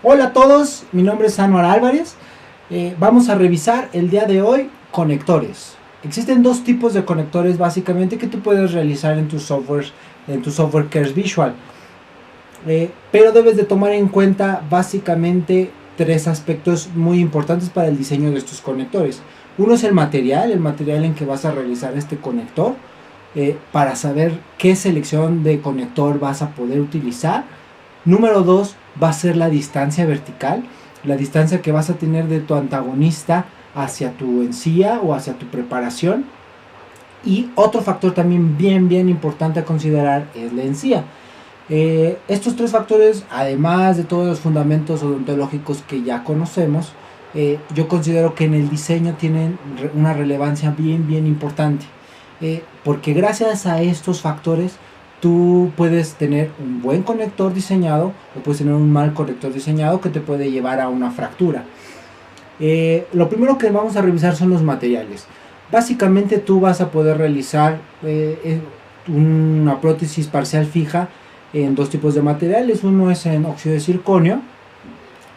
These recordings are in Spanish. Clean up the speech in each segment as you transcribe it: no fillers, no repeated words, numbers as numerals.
Hola a todos, mi nombre es Anuar Álvarez. Vamos a revisar el día de hoy conectores. Existen dos tipos de conectores básicamente que tú puedes realizar en tu software Curves Visual. Pero debes de tomar en cuenta básicamente tres aspectos muy importantes para el diseño de estos conectores. Uno es el material en que vas a realizar este conector, para saber qué selección de conector vas a poder utilizar. Número 2 va a ser la distancia vertical, la distancia que vas a tener de tu antagonista hacia tu encía o hacia tu preparación. Y otro factor también bien importante a considerar es la encía. Estos tres factores, además de todos los fundamentos odontológicos que ya conocemos, yo considero que en el diseño tienen una relevancia bien importante, porque gracias a estos factores tú puedes tener un buen conector diseñado o puedes tener un mal conector diseñado que te puede llevar a una fractura. Lo primero que vamos a revisar son los materiales. Básicamente tú vas a poder realizar una prótesis parcial fija en dos tipos de materiales. Uno es en óxido de circonio,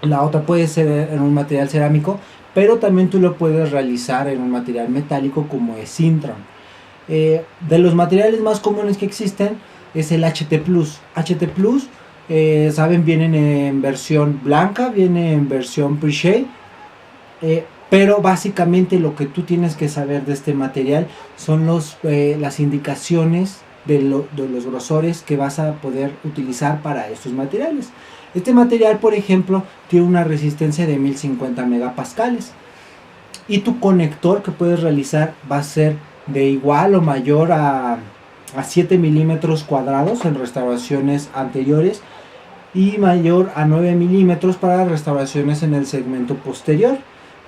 la otra puede ser en un material cerámico, pero también tú lo puedes realizar en un material metálico como es Sintron. De los materiales más comunes que existen es el HT Plus. HT Plus, saben, vienen en versión blanca, viene en versión pre-shade, pero básicamente lo que tú tienes que saber de este material son las indicaciones de los grosores que vas a poder utilizar para estos materiales. Este material, por ejemplo, tiene una resistencia de 1050 megapascales y tu conector que puedes realizar va a ser de igual o mayor a 7 milímetros cuadrados en restauraciones anteriores y mayor a 9 milímetros para restauraciones en el segmento posterior,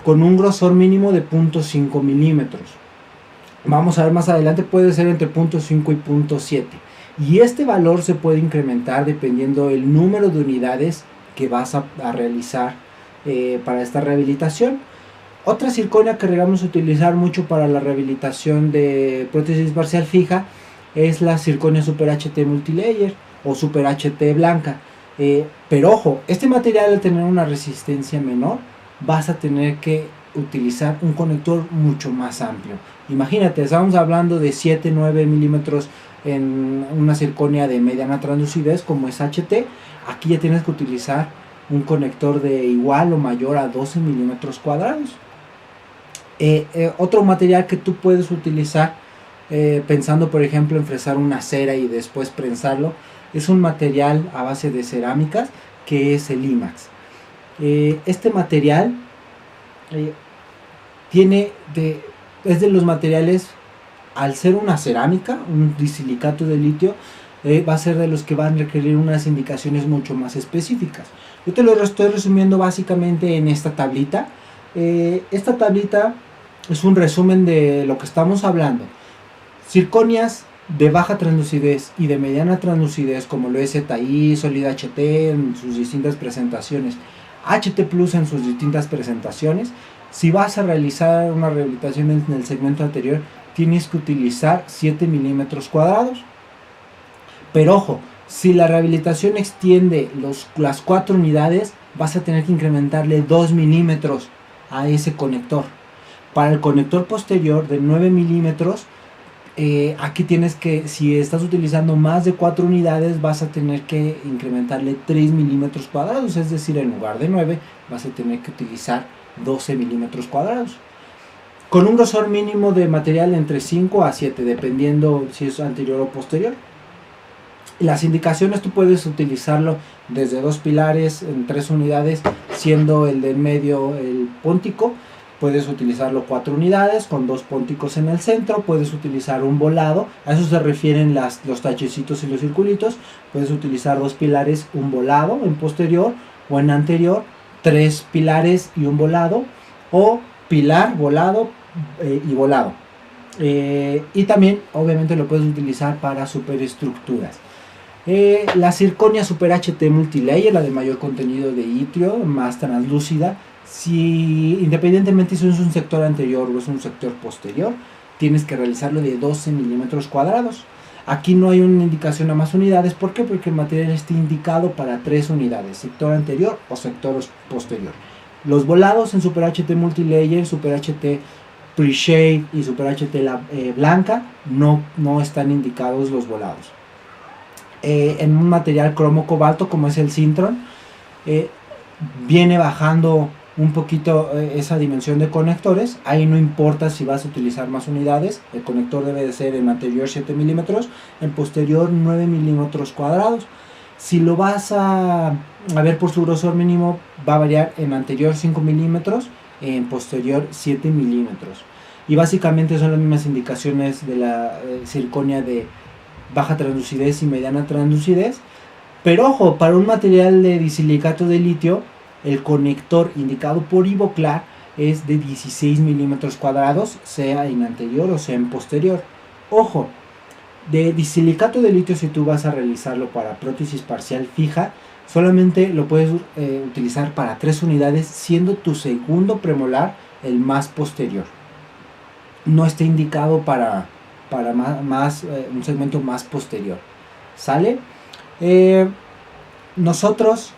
con un grosor mínimo de 0.5 milímetros. Vamos a ver más adelante, puede ser entre 0.5 y 0.7, y este valor se puede incrementar dependiendo del número de unidades que vas a realizar para esta rehabilitación. Otra circonia que vamos a utilizar mucho para la rehabilitación de prótesis parcial fija es la circonia Super HT Multilayer o Super HT blanca. Pero ojo, este material, al tener una resistencia menor, vas a tener que utilizar un conector mucho más amplio. Imagínate, estamos hablando de 7-9 milímetros en una circonia de mediana translucidez como es HT. Aquí ya tienes que utilizar un conector de igual o mayor a 12 milímetros cuadrados. Otro material que tú puedes utilizar, pensando por ejemplo en fresar una cera y después prensarlo, es un material a base de cerámicas que es el IMAX. Este material es de los materiales, al ser una cerámica, un disilicato de litio, va a ser de los que van a requerir unas indicaciones mucho más específicas. Yo te lo estoy resumiendo básicamente en esta tablita. Esta tablita es un resumen de lo que estamos hablando. Circonias de baja translucidez y de mediana translucidez, como lo es ZI, Solid HT en sus distintas presentaciones, HT Plus en sus distintas presentaciones. Si vas a realizar una rehabilitación en el segmento anterior, tienes que utilizar 7 milímetros cuadrados. Pero ojo, si la rehabilitación extiende las 4 unidades, vas a tener que incrementarle 2 milímetros a ese conector. Para el conector posterior de 9 milímetros, aquí tienes que, si estás utilizando más de 4 unidades, vas a tener que incrementarle 3 milímetros cuadrados, es decir, en lugar de 9 vas a tener que utilizar 12 milímetros cuadrados, con un grosor mínimo de material entre 5 a 7, dependiendo si es anterior o posterior. Las indicaciones, tú puedes utilizarlo desde 2 pilares en 3 unidades, siendo el de en medio el póntico. Puedes utilizarlo 4 unidades con 2 pónticos en el centro. Puedes utilizar un volado, a eso se refieren los tachecitos y los circulitos. Puedes utilizar 2 pilares, un volado en posterior o en anterior, 3 pilares y un volado, o pilar, volado y volado. Y también obviamente lo puedes utilizar para superestructuras. La circonia Super HT Multilayer, la de mayor contenido de itrio, más translúcida, si independientemente si es un sector anterior o es un sector posterior, tienes que realizarlo de 12 milímetros cuadrados. Aquí no hay una indicación a más unidades. ¿Por qué? Porque el material está indicado para 3 unidades, sector anterior o sector posterior. Los volados en Super HT Multilayer, Super HT Pre-Shade y Super HT blanca no están indicados los volados. En un material cromo cobalto como es el Sintron, viene bajando un poquito esa dimensión de conectores. Ahí no importa si vas a utilizar más unidades, el conector debe de ser en anterior 7 milímetros, en posterior 9 milímetros cuadrados. Si lo vas a ver por su grosor mínimo, va a variar en anterior 5 milímetros, en posterior 7 milímetros. Y básicamente son las mismas indicaciones de la circonia de baja translucidez y mediana translucidez. Pero ojo, para un material de disilicato de litio, el conector indicado por Ivoclar es de 16 milímetros cuadrados, sea en anterior o sea en posterior. Ojo, de disilicato de litio, si tú vas a realizarlo para prótesis parcial fija, solamente lo puedes utilizar para 3 unidades, siendo tu segundo premolar el más posterior. No está indicado para un segmento más posterior. ¿Sale? Nosotros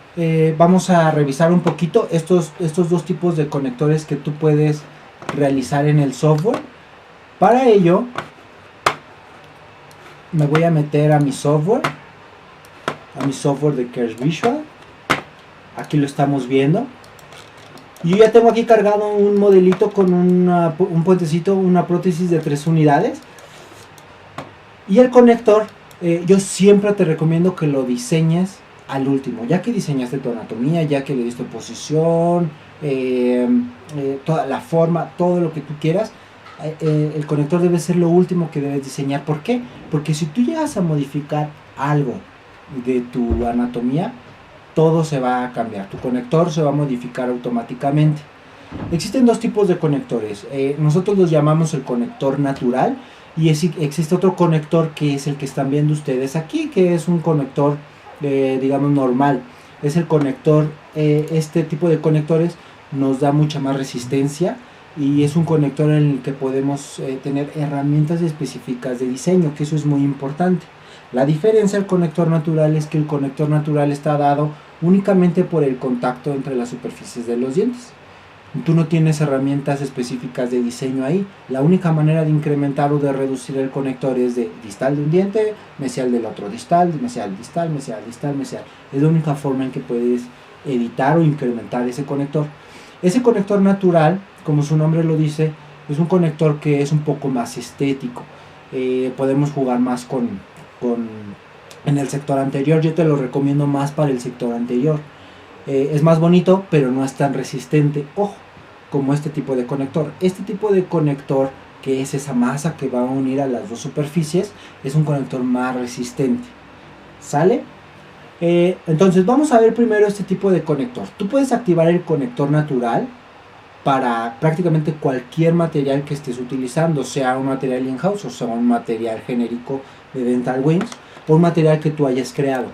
vamos a revisar un poquito estos dos tipos de conectores que tú puedes realizar en el software. Para ello me voy a meter a mi software de Curves Visual. Aquí lo estamos viendo. Yo ya tengo aquí cargado un modelito con un puentecito, una prótesis de 3 unidades. Y el conector, yo siempre te recomiendo que lo diseñes al último. Ya que diseñaste tu anatomía, ya que le diste posición, toda la forma, todo lo que tú quieras, el conector debe ser lo último que debes diseñar. ¿Por qué? Porque si tú llegas a modificar algo de tu anatomía, todo se va a cambiar. Tu conector se va a modificar automáticamente. Existen dos tipos de conectores. Nosotros los llamamos el conector natural, y existe otro conector que es el que están viendo ustedes aquí, que es un conector digamos normal. Es el conector, este tipo de conectores nos da mucha más resistencia, y es un conector en el que podemos tener herramientas específicas de diseño, que eso es muy importante. La diferencia del conector natural es que el conector natural está dado únicamente por el contacto entre las superficies de los dientes. Tú no tienes herramientas específicas de diseño ahí. La única manera de incrementar o de reducir el conector es de distal de un diente, mesial del otro, distal, mesial, distal, mesial, distal, mesial. Es la única forma en que puedes editar o incrementar ese conector. Ese conector natural, como su nombre lo dice, es un conector que es un poco más estético. Podemos jugar más en el sector anterior. Yo te lo recomiendo más para el sector anterior. Es más bonito, pero no es tan resistente. Ojo, como este tipo de conector. Este tipo de conector, que es esa masa que va a unir a las dos superficies, es un conector más resistente. ¿Sale? Entonces vamos a ver primero este tipo de conector. Tú puedes activar el conector natural para prácticamente cualquier material que estés utilizando, sea un material in-house o sea un material genérico de Dental Wings, o un material que tú hayas creado.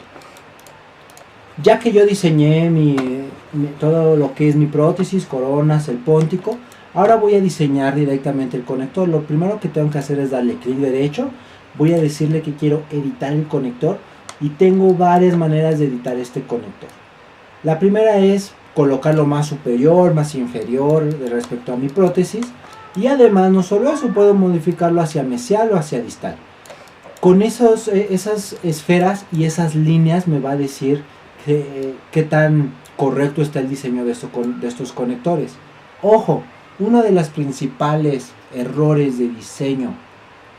Ya que yo diseñé todo lo que es mi prótesis, coronas, el póntico, ahora voy a diseñar directamente el conector. Lo primero que tengo que hacer es darle clic derecho. Voy a decirle que quiero editar el conector, y tengo varias maneras de editar este conector. La primera es colocarlo más superior, más inferior respecto a mi prótesis, y además no solo eso, puedo modificarlo hacia mesial o hacia distal. Con esas esferas y esas líneas me va a decir qué tan correcto está el diseño de estos conectores. Ojo, uno de los principales errores de diseño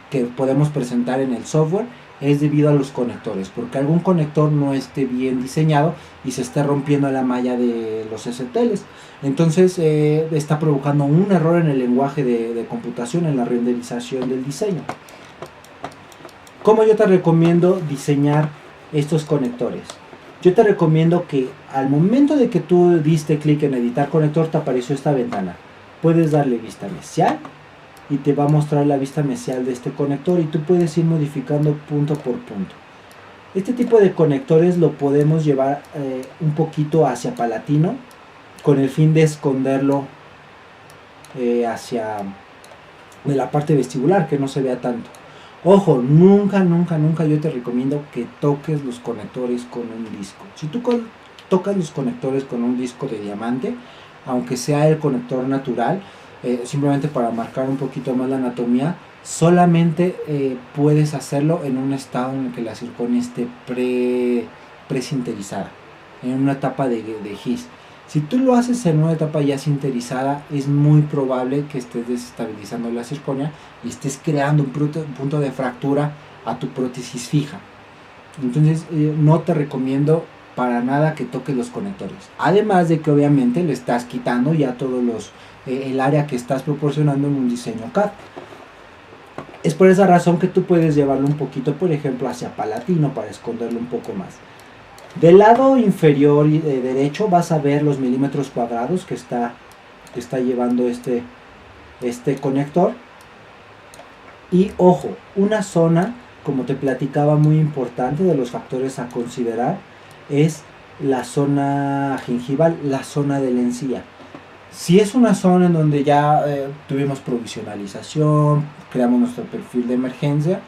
que podemos presentar en el software es debido a los conectores, porque algún conector no esté bien diseñado y se está rompiendo la malla de los STLs. Entonces está provocando un error en el lenguaje de computación, en la renderización del diseño. ¿Cómo yo te recomiendo diseñar estos conectores? Yo te recomiendo que al momento de que tú diste clic en editar conector, te apareció esta ventana. Puedes darle vista mesial y te va a mostrar la vista mesial de este conector, y tú puedes ir modificando punto por punto. Este tipo de conectores lo podemos llevar un poquito hacia palatino, con el fin de esconderlo hacia de la parte vestibular, que no se vea tanto. Ojo, nunca, nunca, nunca yo te recomiendo que toques los conectores con un disco. Si tú tocas los conectores con un disco de diamante, aunque sea el conector natural, simplemente para marcar un poquito más la anatomía, solamente puedes hacerlo en un estado en el que la circonia esté presinterizada, en una etapa de gis. Si tú lo haces en una etapa ya sinterizada, es muy probable que estés desestabilizando la circonia y estés creando un punto de fractura a tu prótesis fija. Entonces no te recomiendo para nada que toques los conectores. Además de que obviamente le estás quitando ya todos el área que estás proporcionando en un diseño CAD. Es por esa razón que tú puedes llevarlo un poquito, por ejemplo, hacia palatino para esconderlo un poco más. Del lado inferior y derecho vas a ver los milímetros cuadrados que está llevando este conector. Y ojo, una zona, como te platicaba, muy importante de los factores a considerar es la zona gingival, la zona de la encía. Si es una zona en donde ya tuvimos provisionalización, creamos nuestro perfil de emergencia,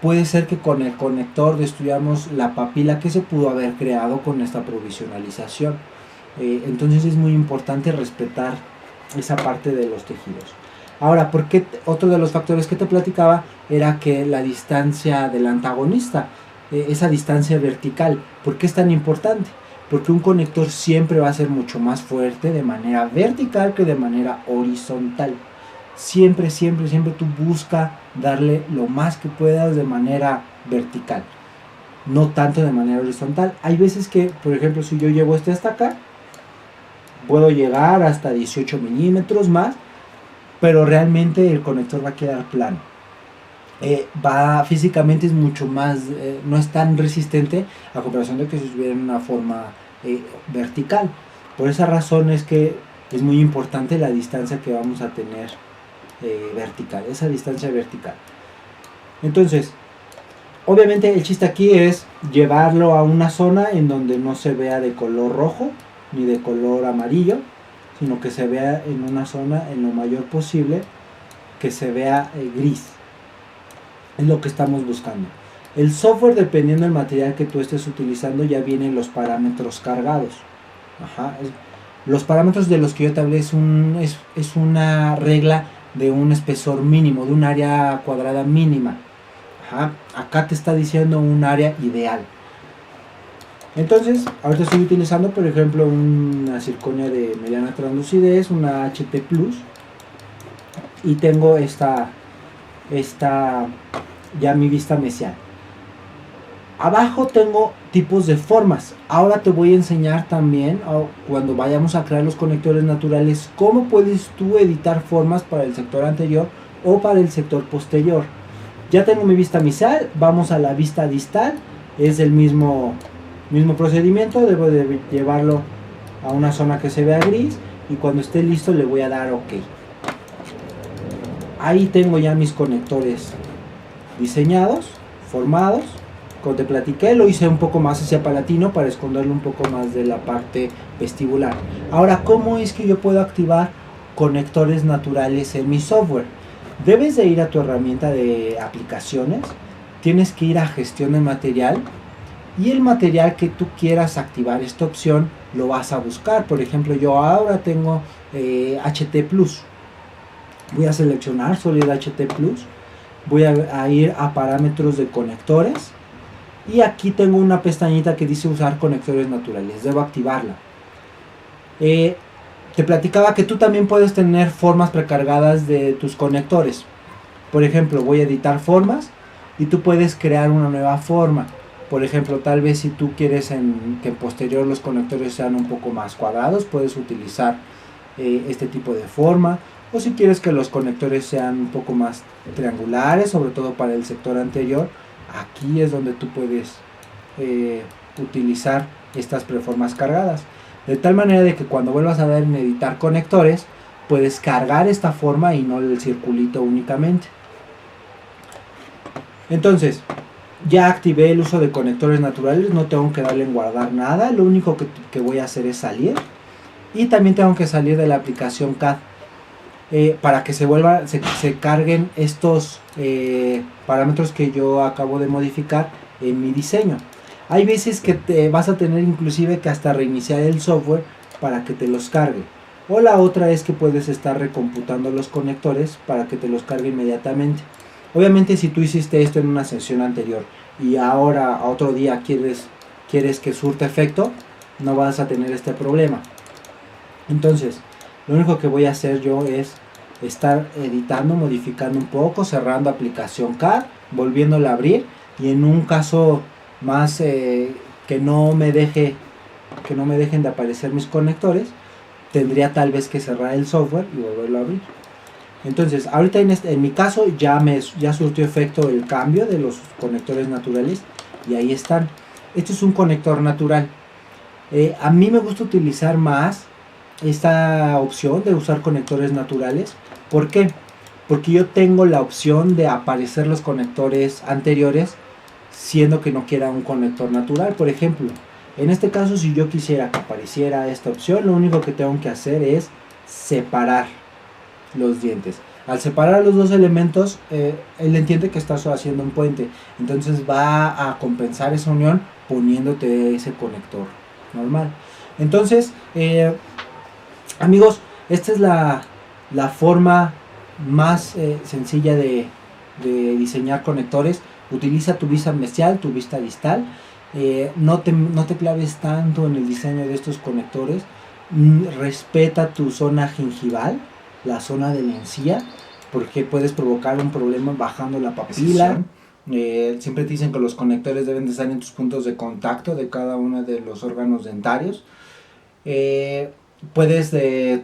puede ser que con el conector destruyamos la papila que se pudo haber creado con esta provisionalización. Entonces es muy importante respetar esa parte de los tejidos. Ahora, porque otro de los factores que te platicaba era que la distancia del antagonista, esa distancia vertical, ¿por qué es tan importante? Porque un conector siempre va a ser mucho más fuerte de manera vertical que de manera horizontal. Siempre, siempre, siempre tú busca darle lo más que puedas de manera vertical, no tanto de manera horizontal. Hay veces que, por ejemplo, si yo llevo este hasta acá, puedo llegar hasta 18 milímetros más, pero realmente el conector va a quedar plano. Físicamente es mucho más, no es tan resistente a comparación de que si estuviera en una forma vertical. Por esa razón es que es muy importante la distancia que vamos a tener vertical, esa distancia vertical. Entonces, obviamente el chiste aquí es llevarlo a una zona en donde no se vea de color rojo ni de color amarillo, sino que se vea en una zona en lo mayor posible que se vea gris. Es lo que estamos buscando. El software, dependiendo del material que tú estés utilizando, ya vienen los parámetros cargados. Los parámetros de los que yo te hablé es una regla de un espesor mínimo, de un área cuadrada mínima. Acá te está diciendo un área ideal. Entonces, ahorita estoy utilizando, por ejemplo, una circonia de mediana translucidez, una HT Plus, y tengo esta ya mi vista mesial. Abajo tengo tipos de formas. Ahora te voy a enseñar también, cuando vayamos a crear los conectores naturales, cómo puedes tú editar formas para el sector anterior o para el sector posterior. Ya tengo mi vista mesial, vamos a la vista distal. Es el mismo procedimiento, debo de llevarlo a una zona que se vea gris y cuando esté listo le voy a dar OK. Ahí tengo ya mis conectores diseñados, formados. Como te platiqué, lo hice un poco más hacia palatino para esconderlo un poco más de la parte vestibular. Ahora, ¿cómo es que yo puedo activar conectores naturales en mi software? Debes de ir a tu herramienta de aplicaciones, tienes que ir a gestión de material y el material que tú quieras activar esta opción lo vas a buscar. Por ejemplo, yo ahora tengo HT Plus. Voy a seleccionar Solid HT Plus, voy a ir a parámetros de conectores y aquí tengo una pestañita que dice usar conectores naturales, debo activarla. Te platicaba que tú también puedes tener formas precargadas de tus conectores. Por ejemplo, voy a editar formas y tú puedes crear una nueva forma. Por ejemplo, tal vez si tú quieres que en posterior los conectores sean un poco más cuadrados, puedes utilizar este tipo de forma. O si quieres que los conectores sean un poco más triangulares, sobre todo para el sector anterior, aquí es donde tú puedes utilizar estas preformas cargadas. De tal manera de que cuando vuelvas a dar en editar conectores, puedes cargar esta forma y no el circulito únicamente. Entonces, ya activé el uso de conectores naturales, no tengo que darle en guardar nada, lo único que voy a hacer es salir. Y también tengo que salir de la aplicación CAD. para que se carguen estos parámetros que yo acabo de modificar en mi diseño. Hay veces que te vas a tener inclusive que hasta reiniciar el software para que te los cargue. O la otra es que puedes estar recomputando los conectores para que te los cargue inmediatamente. Obviamente si tú hiciste esto en una sesión anterior y ahora a otro día quieres que surta efecto, no vas a tener este problema. Entonces, lo único que voy a hacer yo es estar editando, modificando un poco, cerrando aplicación CAD, volviéndola a abrir, y en un caso más que no me dejen de aparecer mis conectores, tendría tal vez que cerrar el software y volverlo a abrir. Entonces, ahorita en mi caso ya surtió efecto el cambio de los conectores naturales y ahí están. Este es un conector natural. A mí me gusta utilizar más esta opción de usar conectores naturales. ¿Por qué? Porque yo tengo la opción de aparecer los conectores anteriores siendo que no quiera un conector natural. Por ejemplo, en este caso, si yo quisiera que apareciera esta opción, lo único que tengo que hacer es separar los dientes. Al separar los dos elementos, él entiende que estás haciendo un puente, entonces va a compensar esa unión poniéndote ese conector normal. Entonces, amigos, esta es la forma más sencilla de diseñar conectores. Utiliza tu vista mesial, tu vista distal. No te claves tanto en el diseño de estos conectores. Respeta tu zona gingival, la zona de la encía, porque puedes provocar un problema bajando la papila. Siempre te dicen que los conectores deben de estar en tus puntos de contacto de cada uno de los órganos dentarios. Puedes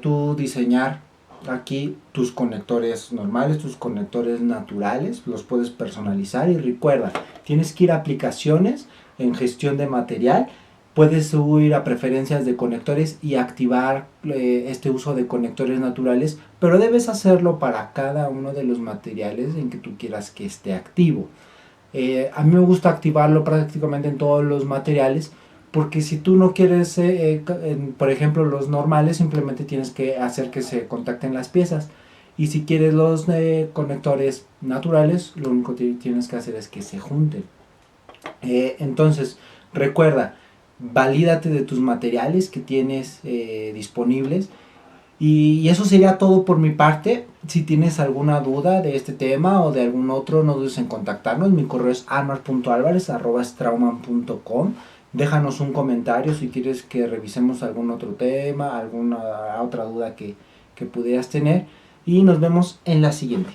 tú diseñar aquí tus conectores normales, tus conectores naturales, los puedes personalizar. Y recuerda, tienes que ir a aplicaciones en gestión de material, puedes ir a preferencias de conectores y activar este uso de conectores naturales, pero debes hacerlo para cada uno de los materiales en que tú quieras que esté activo. A mí me gusta activarlo prácticamente en todos los materiales, porque si tú no quieres, por ejemplo, los normales, simplemente tienes que hacer que se contacten las piezas. Y si quieres los conectores naturales, lo único que tienes que hacer es que se junten. Entonces, recuerda, valídate de tus materiales que tienes disponibles. Y eso sería todo por mi parte. Si tienes alguna duda de este tema o de algún otro, no dudes en contactarnos. Mi correo es anmar.alvarez@strauman.com. Déjanos un comentario si quieres que revisemos algún otro tema, alguna otra duda que pudieras tener. Y nos vemos en la siguiente.